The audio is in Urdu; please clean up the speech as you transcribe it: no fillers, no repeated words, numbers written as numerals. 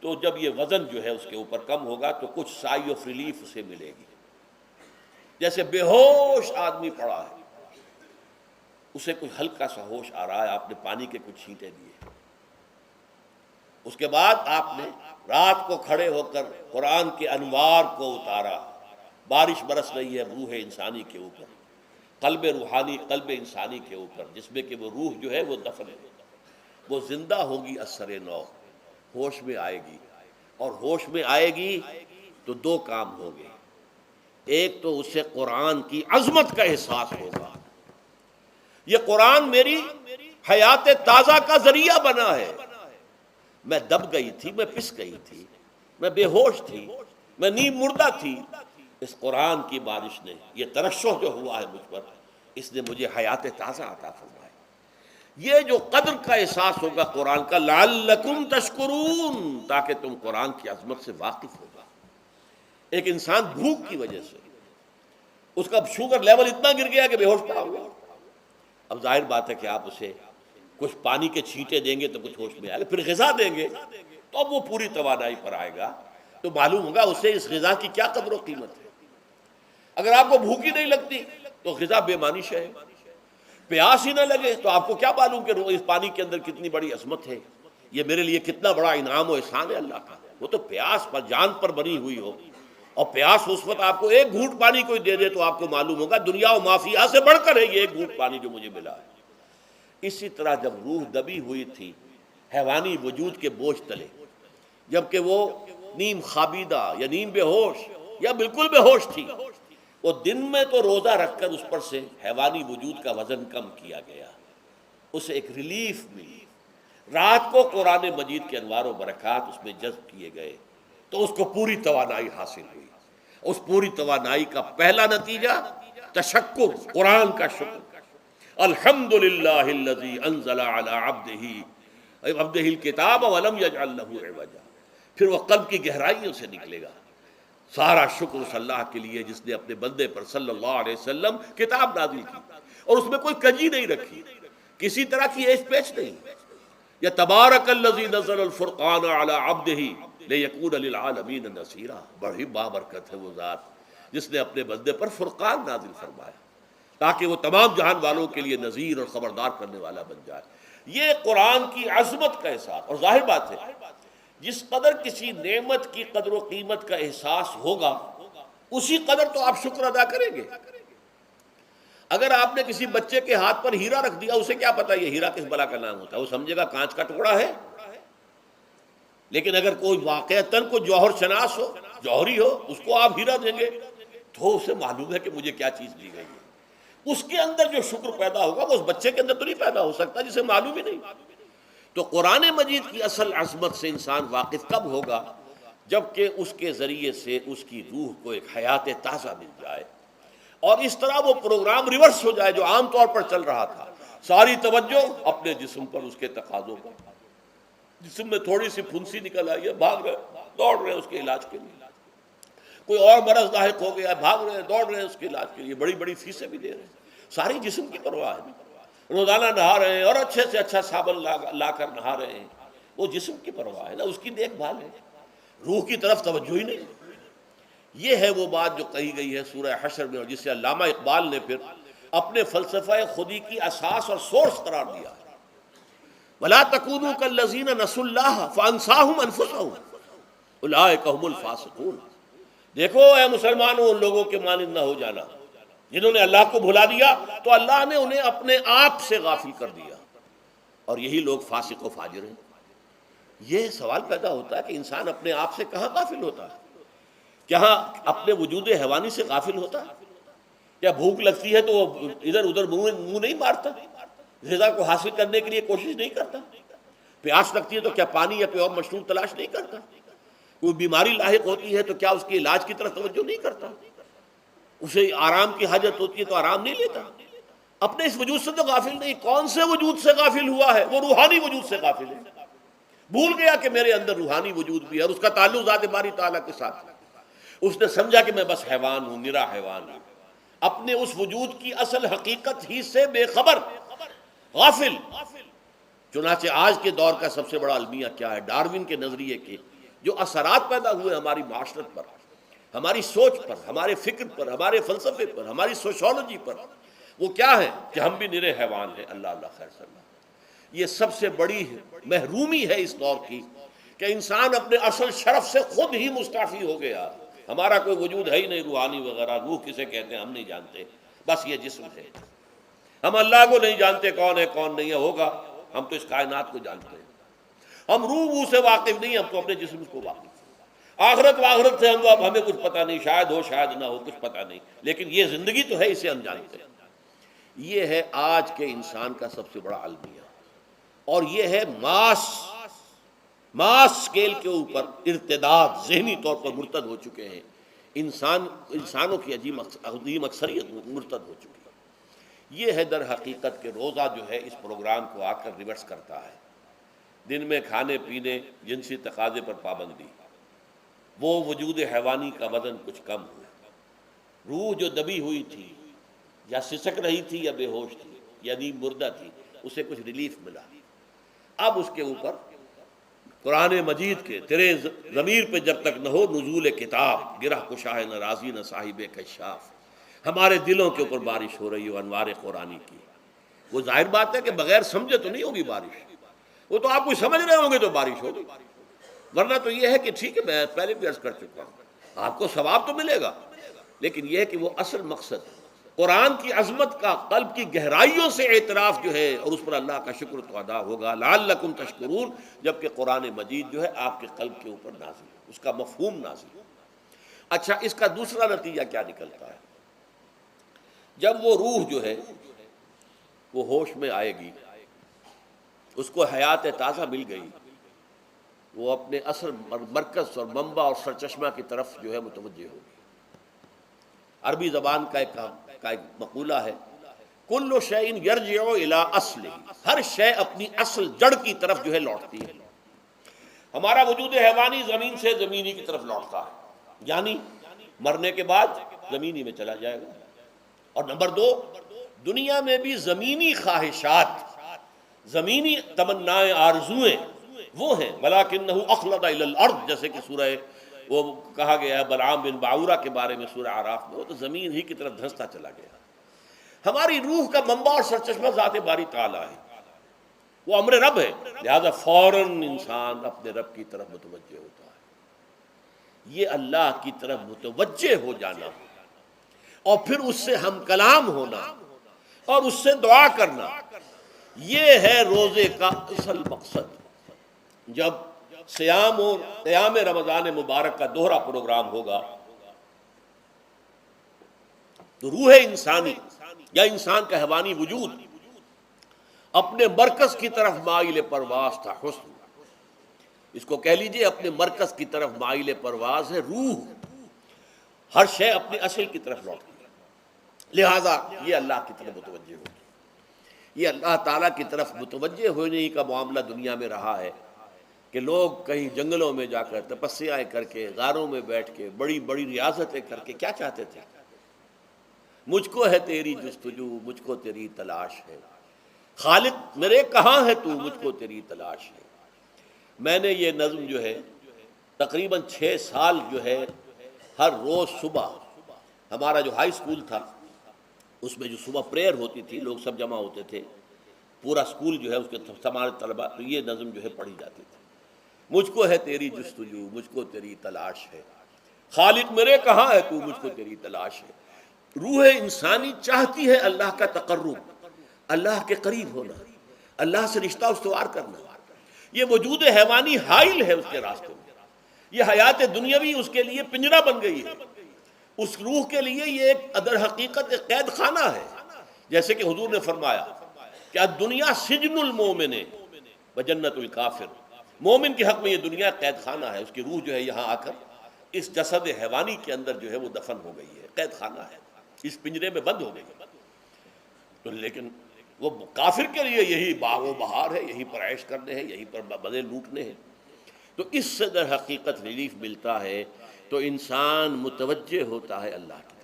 تو جب یہ وزن جو ہے اس کے اوپر کم ہوگا تو کچھ سائی آف ریلیف اسے ملے گی. جیسے بے ہوش آدمی پڑا ہے، اسے کوئی ہلکا سا ہوش آ رہا ہے، آپ نے پانی کے کچھ چھینٹے دیے، اس کے بعد آپ نے رات کو کھڑے ہو کر قرآن کے انوار کو اتارا، بارش برس رہی ہے روح انسانی کے اوپر، قلب روحانی، قلب انسانی کے اوپر، جس میں کہ وہ روح جو ہے وہ دفن ہے، وہ زندہ ہوگی اثر نو، ہوش میں آئے گی. اور ہوش میں آئے گی تو دو کام ہوں گے. ایک تو اسے قرآن کی عظمت کا احساس ہوگا، یہ قرآن میری حیات تازہ کا ذریعہ بنا ہے. میں دب گئی تھی، میں پس گئی تھی، میں بے ہوش تھی، میں نیم مردہ تھی. اس قرآن کی بارش نے، یہ ترشح جو ہوا ہے مجھ پر، اس نے مجھے حیات تازہ عطا فرمائی. یہ جو قدر کا احساس ہوگا قرآن کا، لعلکم تشکرون، تاکہ تم قرآن کی عظمت سے واقف ہو جاؤ. ایک انسان بھوک کی وجہ سے اس کا شوگر لیول اتنا گر گیا کہ بے ہوش پڑا ہوا. اب ظاہر بات ہے کہ آپ اسے کچھ پانی کے چھینٹے دیں گے تو کچھ ہوش میں آئے گا، پھر غذا دیں گے تو اب وہ پوری توانائی پر آئے گا، تو معلوم ہوگا اسے اس غذا کی کیا قدر و قیمت ہے. اگر آپ کو بھوک ہی نہیں لگتی تو غذا بے معنی ہے. پیاس ہی نہ لگے تو آپ کو کیا معلوم کہ اس پانی کے اندر کتنی بڑی عظمت ہے، یہ میرے لیے کتنا بڑا انعام و احسان ہے اللہ کا. وہ تو پیاس پر، جان پر بنی ہوئی ہو، اور پیاس اس وقت آپ کو ایک گھونٹ پانی کوئی دے دے تو آپ کو معلوم ہوگا دنیا و مافیہ سے بڑھ کر ہے یہ ایک گھونٹ پانی جو مجھے ملا ہے. اسی طرح جب روح دبی ہوئی تھی حیوانی وجود کے بوجھ تلے، جبکہ وہ نیم خوابیدہ یا نیم بے ہوش یا بالکل بے ہوش تھی، وہ دن میں تو روزہ رکھ کر اس پر سے حیوانی وجود کا وزن کم کیا گیا، اسے ایک ریلیف ملی. رات کو قرآن مجید کے انوار و برکات اس میں جذب کیے گئے تو اس کو پوری توانائی حاصل ہوئی. اس پوری توانائی کا پہلا نتیجہ تشکر، قرآن کا شکر. الحمدللہ الذی انزل علی عبدہ الکتاب ولم یجعل لہ عوجا. پھر وہ قلب کی گہرائیوں سے نکلے گا. سارا شکر اس اللہ کے لیے جس نے اپنے بندے پر صلی اللہ علیہ وسلم کتاب نازل کی اور اس میں کوئی کجی نہیں رکھی، کسی طرح کی ایش پیچ نہیں. یا تبارک الذی نزل الفرقان علی عبدہ لیکون للعالمین نصیرا. بڑی بابرکت ہے وہ ذات جس نے اپنے بندے پر فرقان نازل فرمایا تاکہ وہ تمام جہان والوں کے لیے نذیر اور خبردار کرنے والا بن جائے. یہ قرآن کی عظمت کا احساس. اور ظاہر بات ہے جس قدر کسی نعمت کی قدر و قیمت کا احساس ہوگا اسی قدر تو آپ شکر ادا کریں گے. اگر آپ نے کسی بچے کے ہاتھ پر ہیرا رکھ دیا، اسے کیا پتا یہ ہیرا کس بلا کا نام ہوتا ہے، وہ سمجھے گا کانچ کا ٹکڑا ہے. لیکن اگر کوئی واقعتاً کوئی جوہر شناس ہو، جوہری ہو، اس کو آپ ہیرا دیں گے تو اسے معلوم ہے کہ مجھے کیا چیز دی گئی ہے. اس کے اندر جو شکر پیدا ہوگا وہ اس بچے کے اندر تو نہیں پیدا ہو سکتا جسے معلوم ہی نہیں. تو قرآن مجید کی اصل عظمت سے انسان واقف کب ہوگا؟ جبکہ اس کے ذریعے سے اس کی روح کو ایک حیات تازہ مل جائے اور اس طرح وہ پروگرام ریورس ہو جائے جو عام طور پر چل رہا تھا. ساری توجہ اپنے جسم پر، اس کے تقاضوں پر. جسم میں تھوڑی سی پھنسی نکل آئی ہے، بھاگ رہے، دوڑ رہے اس کے علاج کے لیے. کوئی اور مرض لاحق ہو گیا، بھاگ رہے ہیں، دوڑ رہے ہیں اس کے علاج کے لیے، بڑی بڑی فیسیں بھی دے رہے ہیں. ساری جسم کی پرواہ ہے. روزانہ نہا رہے ہیں اور اچھے سے اچھا صابن لا کر نہا رہے ہیں، وہ جسم کی پرواہ ہے نا، اس کی دیکھ بھال ہے. روح کی طرف توجہ ہی نہیں. یہ ہے وہ بات جو کہی گئی ہے سورہ حشر میں اور جسے علامہ اقبال نے پھر اپنے فلسفہ خودی کی اساس اور سورس قرار دیا. وَلَا تَكُونُوا كَالَّذِينَ نَسُوا اللَّهَ فَأَنسَاهُمْ أَنفُسَهُمْ أُولَٰئِكَ هُمُ الْفَاسِقُونَ. دیکھو اے مسلمانوں، ان لوگوں کے مانند نہ ہو جانا جنہوں نے اللہ کو بھلا دیا تو اللہ نے انہیں اپنے آپ سے غافل کر دیا، اور یہی لوگ فاسق و فاجر ہیں. یہ سوال پیدا ہوتا ہے کہ انسان اپنے آپ سے کہاں غافل ہوتا ہے؟ کیا اپنے وجود حیوانی سے غافل ہوتا ہے؟ کیا بھوک لگتی ہے تو وہ ادھر ادھر منہ نہیں مارتا، غذا کو حاصل کرنے کے لیے کوشش نہیں کرتا؟ پیاس لگتی ہے تو کیا پانی یا کوئی اور مشروب تلاش نہیں کرتا؟ کوئی بیماری لاحق ہوتی ہے تو کیا اس کے علاج کی طرف توجہ نہیں کرتا؟ اسے آرام کی حاجت ہوتی ہے تو آرام نہیں لیتا؟ اپنے اس وجود سے تو غافل نہیں. کون سے وجود سے غافل ہوا ہے؟ وہ روحانی وجود سے غافل ہے. بھول گیا کہ میرے اندر روحانی وجود بھی ہے اور اس کا تعلق ذات باری تعالیٰ کے ساتھ ہے. اس نے سمجھا کہ میں بس حیوان ہوں، نرا حیوان ہوں، اپنے اس وجود کی اصل حقیقت ہی سے بے خبر، غافل. چنانچہ آج کے دور کا سب سے بڑا المیہ کیا ہے؟ ڈاروین کے نظریے کے جو اثرات پیدا ہوئے ہماری معاشرت پر، ہماری سوچ پر، ہمارے فکر پر، ہمارے فلسفے پر، ہماری سوشولوجی پر، وہ کیا ہے کہ ہم بھی نرے حیوان ہیں۔ اللہ اللہ خیر صلی اللہ، یہ سب سے بڑی محرومی ہے اس دور کی کہ انسان اپنے اصل شرف سے خود ہی مستعفی ہو گیا۔ ہمارا کوئی وجود ہے ہی نہیں روحانی وغیرہ، روح کسے کہتے ہیں ہم نہیں جانتے، بس یہ جسم ہے۔ ہم اللہ کو نہیں جانتے کون ہے کون نہیں ہے، ہوگا ہم تو اس کائنات کو جانتے ہیں۔ ہم روح سے واقف نہیں، ہم تو اپنے جسم کو واقف ہیں۔ آخرت واخرت سے ہمیں کچھ پتہ نہیں، شاید ہو شاید نہ ہو، کچھ پتہ نہیں، لیکن یہ زندگی تو ہے، اسے ہم جانتے ہیں۔ یہ ہے آج کے انسان کا سب سے بڑا المیہ، اور یہ ہے ماس اسکیل کے اوپر ارتداد، ذہنی طور پر مرتد ہو چکے ہیں انسانوں کی عظیم اکثریت مرتد ہو چکی ہے۔ یہ ہے در حقیقت کہ روزہ جو ہے اس پروگرام کو آ کر ریورس کرتا ہے۔ دن میں کھانے پینے، جنسی تقاضے پر پابندی، وہ وجود حیوانی کا وزن کچھ کم ہوا، روح جو دبی ہوئی تھی یا سسک رہی تھی یا بے ہوش تھی یا نیند مردہ تھی، اسے کچھ ریلیف ملا۔ اب اس کے اوپر قرآن مجید کے تیرے ضمیر پہ جب تک نہ ہو نزول کتاب، گرہ کشا ہے نہ راضی نہ صاحب کشاف، ہمارے دلوں کے اوپر بارش ہو رہی ہو انوار قرآنی کی۔ وہ ظاہر بات ہے کہ بغیر سمجھے تو نہیں ہوگی بارش، وہ تو آپ کچھ سمجھ رہے ہوں گے تو بارش ہوگی، ورنہ تو یہ ہے کہ ٹھیک ہے، میں پہلے بھی عرض کر چکا ہوں، آپ کو ثواب تو ملے گا، لیکن یہ ہے کہ وہ اصل مقصد قرآن کی عظمت کا قلب کی گہرائیوں سے اعتراف جو ہے، اور اس پر اللہ کا شکر تو ادا ہوگا، لعلکم تشکرون، جبکہ قرآن مجید جو ہے آپ کے قلب کے اوپر نازل ہے، اس کا مفہوم نازل ہے۔ اچھا، اس کا دوسرا نتیجہ کیا نکلتا ہے؟ جب وہ روح جو ہے وہ ہوش میں آئے گی، اس کو حیات تازہ مل گئی، وہ اپنے اصل مرکز اور منبع اور سرچشمہ کی طرف جو ہے متوجہ ہوگی۔ عربی زبان کا ایک مقولہ ہے، کل شیء یرجع الی اصلہ، ہر شے اپنی اصل جڑ کی طرف جو ہے لوٹتی ہے۔ ہمارا وجود حیوانی زمین سے زمینی کی طرف لوٹتا ہے، یعنی مرنے کے بعد زمینی میں چلا جائے گا۔ اور نمبر دو، دنیا میں بھی زمینی خواہشات، زمینی تمنائیں، آرزوئیں وہ ہیں، وَلَٰكِنَّهُ أَخْلَدَ إِلَى الْأَرْضِ، جیسے کہ سورہ وہ کہا گیا ہے بلعام بن باعورہ کے بارے میں سورہ اعراف میں، وہ تو زمین ہی کی طرف دھنستا چلا گیا۔ ہماری روح کا منبع اور سرچشمہ ذات باری تعالیٰ ہے، وہ امر رب ہے، لہذا فوراً انسان اپنے رب کی طرف متوجہ ہوتا ہے۔ یہ اللہ کی طرف متوجہ ہو جانا اور پھر اس سے ہم کلام ہونا اور اس سے دعا کرنا، یہ ہے روزے کا اصل مقصد۔ جب سیام اور قیام رمضان مبارک کا دوہرا پروگرام ہوگا تو روح انسانی یا انسان کا حیوانی وجود اپنے مرکز کی طرف مائل پرواز تھا، حسن، اس کو کہہ لیجئے اپنے مرکز کی طرف مائل پرواز ہے روح، ہر شے اپنے اصل کی طرف لوٹتی ہے، لہذا یہ اللہ کی طرف متوجہ ہوگی۔ یہ اللہ تعالیٰ کی طرف متوجہ ہونے کا معاملہ دنیا میں رہا ہے کہ لوگ کہیں جنگلوں میں جا کر تپسیائیں کر کے، غاروں میں بیٹھ کے، بڑی بڑی ریاضتیں کر کے کیا چاہتے تھے؟ مجھ کو ہے تیری جستجو، مجھ کو تیری تلاش ہے، خالق میرے کہاں ہے تو، مجھ کو تیری تلاش ہے۔ میں نے یہ نظم جو ہے تقریباً 6 سال جو ہے ہر روز صبح، ہمارا جو ہائی اسکول تھا اس میں جو صبح پریئر ہوتی تھی، لوگ سب جمع ہوتے تھے، پورا اسکول جو ہے اس کے تمام طلباء، تو یہ نظم جو ہے پڑھی جاتی تھی، مجھ کو ہے تیری جستجو، مجھ کو تیری تلاش ہے، خالق میرے کہاں ہے تو، مجھ کو تیری تلاش ہے۔ روح انسانی چاہتی ہے اللہ کا تقرب، اللہ کے قریب ہونا، اللہ سے رشتہ استوار کرنا۔ یہ وجود حیوانی حائل ہے اس کے راستے میں، یہ حیات دنیاوی اس کے لیے پنجرہ بن گئی ہے، اس روح کے لیے یہ ایک در حقیقت ایک قید خانہ ہے، جیسے کہ حضور نے فرمایا کہ الدنیا سجن المومن وجنت الکافر، مومن کے حق میں یہ دنیا قید خانہ ہے، اس کی روح جو ہے یہاں آ کر اس جسد حیوانی کے اندر جو ہے وہ دفن ہو گئی ہے، قید خانہ ہے، اس پنجرے میں بند ہو گئی ہے۔ تو لیکن وہ کافر کے لیے یہی باغ و بہار ہے، یہی پر عیش کرنے ہیں، یہی پر مزے لوٹنے ہیں۔ تو اس سے در حقیقت ریلیف ملتا ہے، تو انسان متوجہ ہوتا ہے اللہ کی